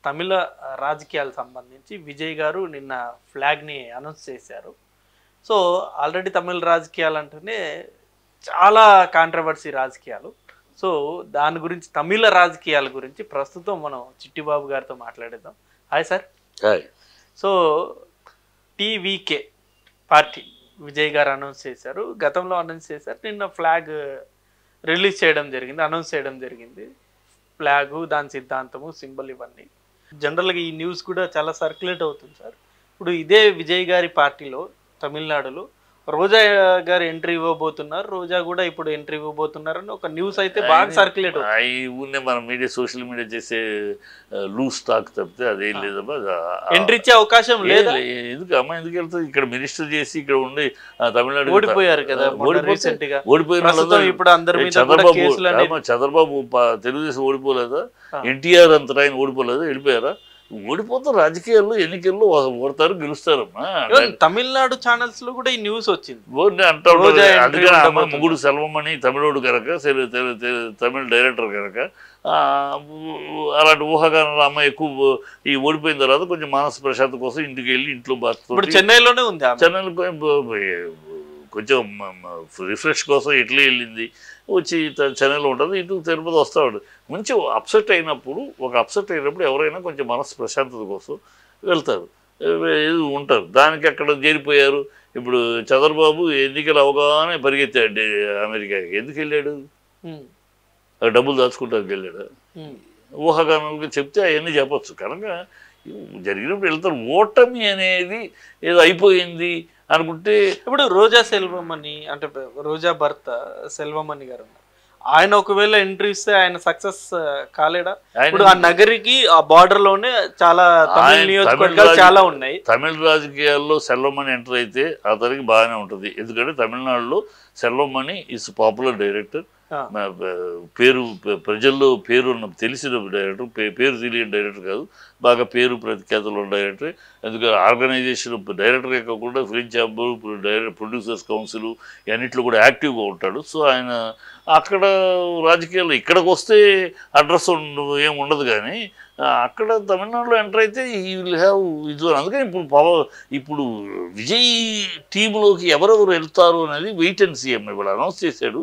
తమిళ రాజకీయాలకు సంబంధించి విజయ్ గారు నిన్న ఫ్లాగ్ని అనౌన్స్ చేశారు. సో ఆల్రెడీ తమిళ రాజకీయాలు అంటేనే చాలా కాంట్రవర్సీ రాజకీయాలు. సో దాని గురించి తమిళ రాజకీయాల గురించి ప్రస్తుతం మనం చిట్టిబాబు గారితో మాట్లాడేద్దాం. Hi sir. Hi. So TVK party Vijay గారు అనౌన్స్ చేశారు, గతంలో అనౌన్స్ చేశారు, నిన్న ఫ్లాగ్ రిలీజ్ చేయడం జరిగింది, అనౌన్స్ చేయడం జరిగింది. ఫ్లాగు, దాని సిద్ధాంతము, సింబల్ ఇవన్నీ జనరల్గా ఈ న్యూస్ కూడా చాలా సర్క్యులేట్ అవుతుంది సార్. ఇప్పుడు ఇదే విజయ్ గారి పార్టీలో తమిళనాడులో రోజా గారు ఎంట్రీ ఇవ్వబోతున్నారు, రోజా కూడా ఇప్పుడు ఎంట్రీ ఇవ్వబోతున్నారు అని ఒక న్యూస్ అయితే బాగా సర్క్యులేట్ అవుతుంది. మన మీడియా సోషల్ మీడియా చేసే లూజ్ టాక్ తప్పితే అదేం లేదమ్మా. ఎంట్రీ ఇచ్చే అవకాశం లేదు. ఎందుకు అమ్మ ఎందుకు వెళ్తుంది? ఇక్కడ మినిస్టర్ చేసి ఇక్కడ ఉండి తమిళనాడు ఓడిపోయారు కదా, ఓడిపోయిన ఇప్పుడు అందరి మీద చంద్రబాబు తెలుగుదేశం ఓడిపోలేదా? ఎన్టీఆర్ అంతటా ఆయన ఓడిపోలేదా? వెళ్ళిపోయారా? ఓడిపోతారు, రాజకీయాల్లో ఎన్నికల్లో ఓడతారు, గెలుస్తారమ్మా. తమిళనాడు ఛానల్స్ లో కూడా ఈ న్యూస్ వచ్చింది అంటారు. అందుకని ముగ్గురు సెల్వమణి తమిళోడు కనుక, తమిళ డైరెక్టర్ కనుక అలాంటి ఊహాగానాలు అమ్మ ఎక్కువ ఈ ఓడిపోయిన తర్వాత కొంచెం మానసిక ప్రశాంతత కోసం ఇంటికి వెళ్ళి ఇంట్లో బాగా చెన్నైలోనే ఉంది, చెన్నైలో కొంచెం రిఫ్రెష్ కోసం ఇట్లా వెళ్ళింది, వచ్చి చెన్నైలో ఉంటుంది, ఇటు తిరుపతి వస్తాడు. మంచి అప్సెట్ అయినప్పుడు ఎవరైనా కొంచెం మనసు ప్రశాంతత కోసం వెళ్తారు, ఉంటారు. దానికి అక్కడ చేరిపోయారు. ఇప్పుడు చంద్రబాబు ఎన్నికలు అవగానే పరిగెత్తాడు అమెరికాకి. ఎందుకు వెళ్ళాడు? డబ్బులు దాచుకుంటానికి వెళ్ళాడు. ఊహాగానాలుగా చెప్తే అవన్నీ చెప్పచ్చు కనుక జరిగినప్పుడు వెళ్తారు. ఓటమి అనేది ఏదో అయిపోయింది అనుకుంటే ఇప్పుడు రోజా సెల్వమణి అంటే రోజా భర్త సెల్వమణి గారు ఆయన ఒకవేళ ఎంట్రీ ఇస్తే ఆయన సక్సెస్ కాలేడా? ఇప్పుడు ఆ నగరికి ఆ బార్డర్ లోనే చాలా తమిళ నియోజకవర్గాలు చాలా ఉన్నాయి. తమిళ రాజకీయాల్లో సెల్వమణి ఎంటర్ అయితే అతనికి బాగానే ఉంటుంది. ఎందుకంటే తమిళనాడులో సెల్వమణి ఇస్ పాపులర్ డైరెక్టర్, పేరు ప్రజల్లో పేరు తెలిసిన డైరెక్టర్, పేరు తెలియని డైరెక్టర్ కాదు, బాగా పేరు ప్రఖ్యాతులు ఉన్న డైరెక్టర్. ఎందుకంటే ఆర్గనైజేషన్ డైరెక్టరే కాకుండా ఫిల్మ్ ఛాంబర్, ప్రొడ్యూసర్స్ కౌన్సిల్ అన్నింటిలో కూడా యాక్టివ్గా ఉంటాడు. సో ఆయన అక్కడ రాజకీయాల్లో ఇక్కడికి వస్తే అడ్రస్ ఏమి ఉండదు, కానీ అక్కడ తమిళనాడులో ఎంటర్ అయితే ఈ విల్ హ్యావ్ ఇది. అందుకని ఇప్పుడు విజయ్ టీంలోకి ఎవరెవరు వెళ్తారు అనేది వెయిట్ అండ్ సీ. ఇప్పుడు అనౌన్స్ చేశాడు,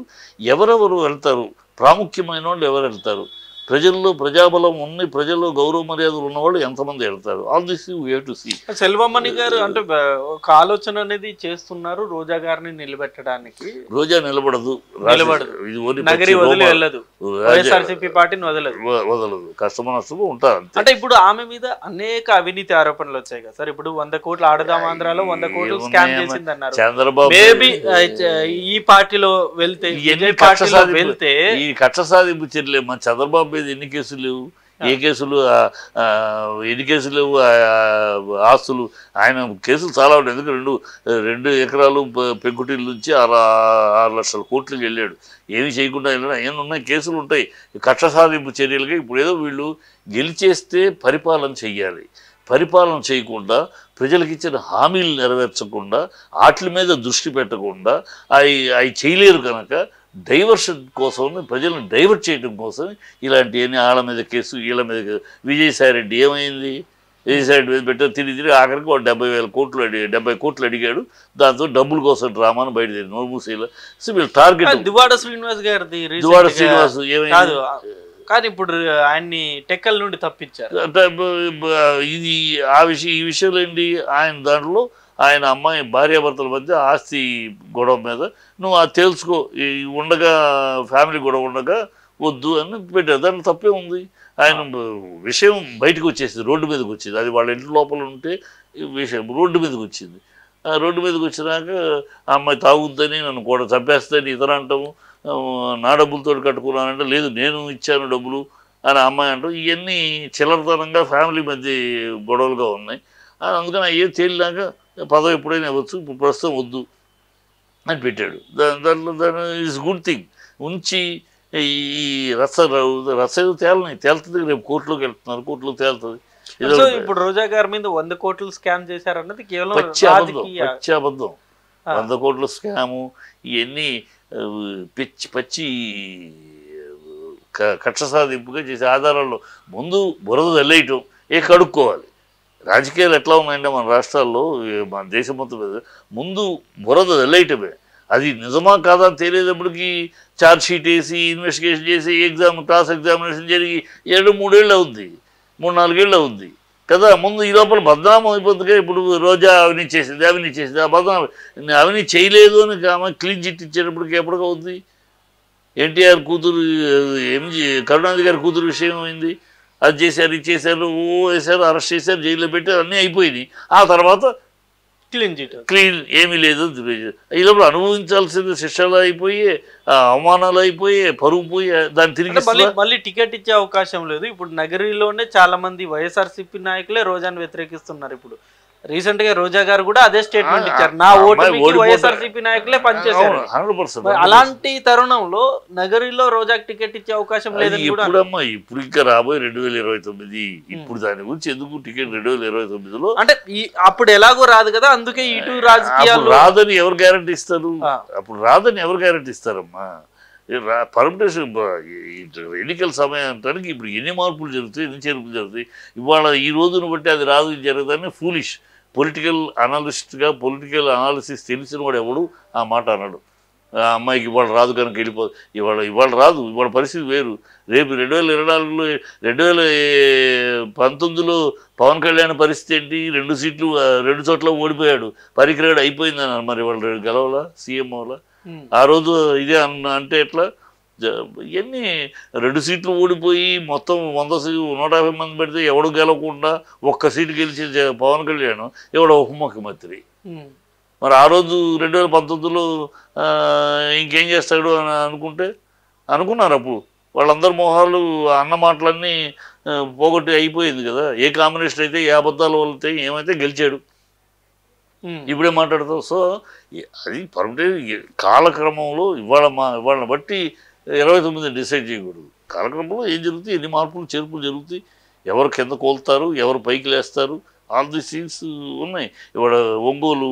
ఎవరెవరు వెళ్తారు, ప్రాముఖ్యమైన వాళ్ళు ఎవరు వెళ్తారు, ప్రజల్లో ప్రజాబలం ఉంది, ప్రజల్లో గౌరవ మర్యాదలు ఉన్నవాళ్ళు ఎంతమంది వెళ్తారు, all this you have to see. Selvamani గారు అంటే ఒక ఆలోచన అనేది చేస్తున్నారు రోజా గారిని నిలబెట్టడానికి. రోజా నిలబడదు, నగరి వదిలి వెళ్ళదు, వైఎస్ఆర్సీపీ పార్టీని వదలదు, కష్టమ నష్టము ఉంటారు. అంటే ఇప్పుడు ఆమె మీద అనేక అవినీతి ఆరోపణలు వచ్చాయి కదా సార్. ఇప్పుడు 100 కోట్లు ఆడదాం ఆంధ్రాలో 100 కోట్లు స్కామ్ చేసింది అన్నారు. చంద్రబాబు మేబీ ఈ పార్టీలో వెళ్తే ఈ కక్ష సాధింపు చర్యలు మన చంద్రబాబు ఎన్ని కేసులు లేవు, ఏ కేసులు ఎన్ని కేసులు లేవు, ఆస్తులు ఆయన కేసులు చాలా ఉన్నాయి. ఎందుకంటే 2 ఎకరాలు పెంకుటిల్లు నుంచి 6 లక్షల కోట్లకి వెళ్ళాడు. ఏమి చేయకుండా వెళ్ళినా ఏమి ఉన్నాయి, కేసులు ఉంటాయి. కక్ష సాధింపు చర్యలుగా ఇప్పుడు ఏదో వీళ్ళు గెలిచేస్తే పరిపాలన చెయ్యాలి, పరిపాలన చేయకుండా ప్రజలకు ఇచ్చిన హామీలు నెరవేర్చకుండా వాటి మీద దృష్టి పెట్టకుండా అవి చేయలేరు కనుక డైవర్షన్ కోసం, ప్రజలను డైవర్ట్ చేయడం కోసం ఇలాంటివన్నీ వాళ్ళ మీద కేసు, వీళ్ళ మీద కేసు. విజయసాయిరెడ్డి ఏమైంది? విజయసాయిరెడ్డి మీద పెట్టారు, తిరిగి ఆఖరికి 70 కోట్లు అడిగాడు. దాంతో డబ్బుల కోసం డ్రామాను బయటదేరి నోరు మూసేలా. సో వీళ్ళు టార్గెట్ దువ్వాడ శ్రీనివాస్ గారిది. దువ్వాడ శ్రీనివాస్ ఏమైంది? కానీ ఇప్పుడు ఆయన్ని టెక్కల నుండి తప్పించారు. ఇది ఈ విషయంలో ఏంటి, ఆయన దాంట్లో ఆయన అమ్మాయి భార్యాభర్తల మధ్య ఆస్తి గొడవ మీద నువ్వు అది తెలుసుకో, ఉండగా ఫ్యామిలీ గొడవ ఉండగా వద్దు అని పెట్టారు. దాంట్లో తప్పే ఉంది. ఆయన విషయం బయటకు వచ్చేసింది, రోడ్డు మీదకి వచ్చింది. అది వాళ్ళ ఇంటి లోపల ఉంటే విషయం రోడ్డు మీదకి వచ్చింది. రోడ్డు మీదకి వచ్చినాక ఆ అమ్మాయి తాగుద్దని, నన్ను కూడా చంపేస్తాని ఇతర అంటాము, నా డబ్బులతో కట్టుకున్నానంటే లేదు నేను ఇచ్చాను డబ్బులు అని అమ్మాయి అంటాం. ఇవన్నీ చిల్లరతనంగా ఫ్యామిలీ మధ్య గొడవలుగా ఉన్నాయి. అందుకని ఏం తేలినాక పదవి ఎప్పుడైనా ఇవ్వచ్చు, ఇప్పుడు ప్రస్తుతం వద్దు అని పెట్టాడు. దాని ఈజ్ గుడ్ థింగ్. ఉంచి ఈ రస తేలుతుంది. రేపు కోర్టులోకి వెళ్తున్నారు, కోర్టులో తేలుతుంది. ఇప్పుడు రోజా గారి మీద 100 కోట్లు స్కామ్ చేశారన్నది కేవలం పచ్చి అబద్ధం. 100 కోట్ల స్కాము ఇవన్నీ పచ్చి కక్ష సాధింపుగా చేసే ఆధారాల్లో ముందు బురద వెళ్ళేయటం, కడుక్కోవాలి. రాజకీయాలు ఎట్లా ఉన్నాయంటే మన రాష్ట్రాల్లో, మన దేశం మొత్తం మీద ముందు బురద వెళ్ళేయటమే. అది నిజమా కాదా అని తెలియదప్పటికి ఛార్జ్ షీట్ వేసి ఇన్వెస్టిగేషన్ చేసి క్రాస్ ఎగ్జామినేషన్ జరిగి 2-3 ఏళ్ళు అవుద్ది, 3-4 ఏళ్ళు అవుద్ది కదా. ముందు ఈ లోపల బదనామం అయిపోతుందిగా. ఇప్పుడు రోజా అవినీతి చేసింది ఆ బదనామం అవినీతి చేయలేదు అని ఆమె క్లీన్ చిట్ ఇచ్చేటప్పటికి ఎప్పటికవుద్ది. ఎన్టీఆర్ కూతురు కరుణానిధి గారి కూతురు విషయం అయింది. అది చేశారు, ఇది చేశారు, వేశారు, అరెస్ట్ చేశారు, జైల్లో పెట్టారు, అన్నీ అయిపోయినాయి. ఆ తర్వాత క్లీన్ ఏమీ లేదు. ఈ లోపల అనుభవించాల్సింది శిక్షలు అయిపోయి, అవమానాలు అయిపోయి, పరువు పోయి దాన్ని తిరిగి మళ్ళీ టికెట్ ఇచ్చే అవకాశం లేదు. ఇప్పుడు నగరిలోనే చాలా మంది వైఎస్ఆర్సీపీ నాయకులే రోజాను వ్యతిరేకిస్తున్నారు. ఇప్పుడు రీసెంట్ గా రోజా గారు కూడా అదే స్టేట్మెంట్ ఇచ్చారు, నా ఓటు వైఎస్ఆర్సీపీ నాయకులే పనిచేశారు. 100%. అలాంటి తరుణంలో నగరిలో రోజాకి టికెట్ ఇచ్చే అవకాశం లేదని ఇప్పుడమ్మా, ఇప్పుడు ఇంకా రాబోయే 2029 ఇప్పుడు దాని గురించి ఎందుకు టికెట్ 2029లో అంటే అప్పుడు ఎలాగో రాదు కదా, అందుకే ఇటు రాజకీయాలు రాదని ఎవరు గ్యారంటీ ఇస్తారు? అప్పుడు రాదని ఎవరు గ్యారంటీ ఇస్తారమ్మా? పర్మిటేషన్ ఎన్నికల సమయానికి ఇప్పుడు ఎన్ని మార్పులు జరుగుతాయి, ఎన్ని చేర్పులు జరుగుతాయి. ఇవాళ ఈ రోజును బట్టి అది రాదు, జరగదని ఫూలిష్ పొలిటికల్ అనలిస్ట్గా పొలిటికల్ అనాలిసిస్ తెలిసిన వాడు ఎవడు ఆ మాట అన్నాడు. ఆ అమ్మాయికి ఇవాళ రాదు కనుక వెళ్ళిపోదు. ఇవాళ రాదు, ఇవాళ పరిస్థితి వేరు. రేపు 2024లో 2019లో పవన్ కళ్యాణ్ పరిస్థితి ఏంటి? 2 సీట్లు 2 చోట్ల ఓడిపోయాడు, పరికరాడు అయిపోయిందని. మరి వాళ్ళు గెలవలా సీఎం అవ్వాలా? ఆ రోజు ఇదే అంటే ఎట్లా? ఇవన్నీ 2 సీట్లు ఓడిపోయి మొత్తం 150 మంది పెడితే ఎవడు గెలవకుండా 1 సీటు గెలిచే పవన్ కళ్యాణ్ ఎవడో ఉప ముఖ్యమంత్రి. మరి ఆ రోజు 2019లో ఇంకేం చేస్తాడు అని అనుకున్నారు. అప్పుడు వాళ్ళందరి మొహాలు అన్న మాటలన్నీ పోగొట్టి అయిపోయింది కదా. ఏ కాంబినేషన్ అయితే, ఏ అబద్ధాలు వదిలితే ఏమైతే గెలిచాడు. ఇప్పుడే మాట్లాడతావు. సో అది పర్మనెంట్ కాలక్రమంలో ఇవాళని బట్టి 29 డిసైడ్ చేయకూడదు. కాలక్రమంలో ఏం జరుగుతుంది, ఎన్ని మార్పులు చేర్పులు జరుగుతాయి, ఎవరు కింద కోల్తారు, ఎవరు పైకి లేస్తారు, ఆల్ ది సీన్స్ ఉన్నాయి. ఇవాళ ఒంగోలు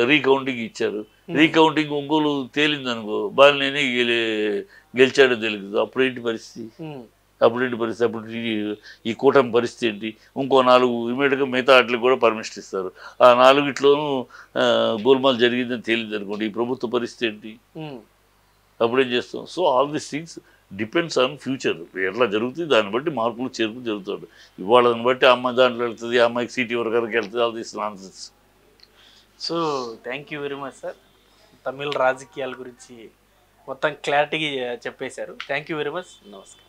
రీకౌంటింగ్ ఇచ్చారు. రీకౌంటింగ్ ఒంగోలు తేలింది అనుకో, బాలినేని గెలిచాడో తెలియదు. అప్పుడేంటి పరిస్థితి? అప్పుడు ఈ కూటమి పరిస్థితి ఏంటి? ఇంకో 4 ఇమీడియట్గా మిగతా వాటికి కూడా పర్మిషన్ ఇస్తారు. ఆ 4 గోల్మాల్ జరిగిందని తేలింది అనుకోండి, ఈ ప్రభుత్వ పరిస్థితి ఏంటి? అప్పుడేం చేస్తాం? So all this things depends on future. ఎట్లా జరుగుతుంది దాన్ని బట్టి మార్పులు చేర్పులు జరుగుతాడు. ఇవాళ దాన్ని బట్టి అమ్మాయి దాంట్లో వెళ్తుంది, అమ్మాయికి సీట్ ఎవరికరికి వెళ్తుంది, all this nonsense. So thank you very much sir. తమిళ రాజకీయాల గురించి మొత్తం క్లారిటీగా చెప్పేశారు. Thank you very much. నమస్కారం.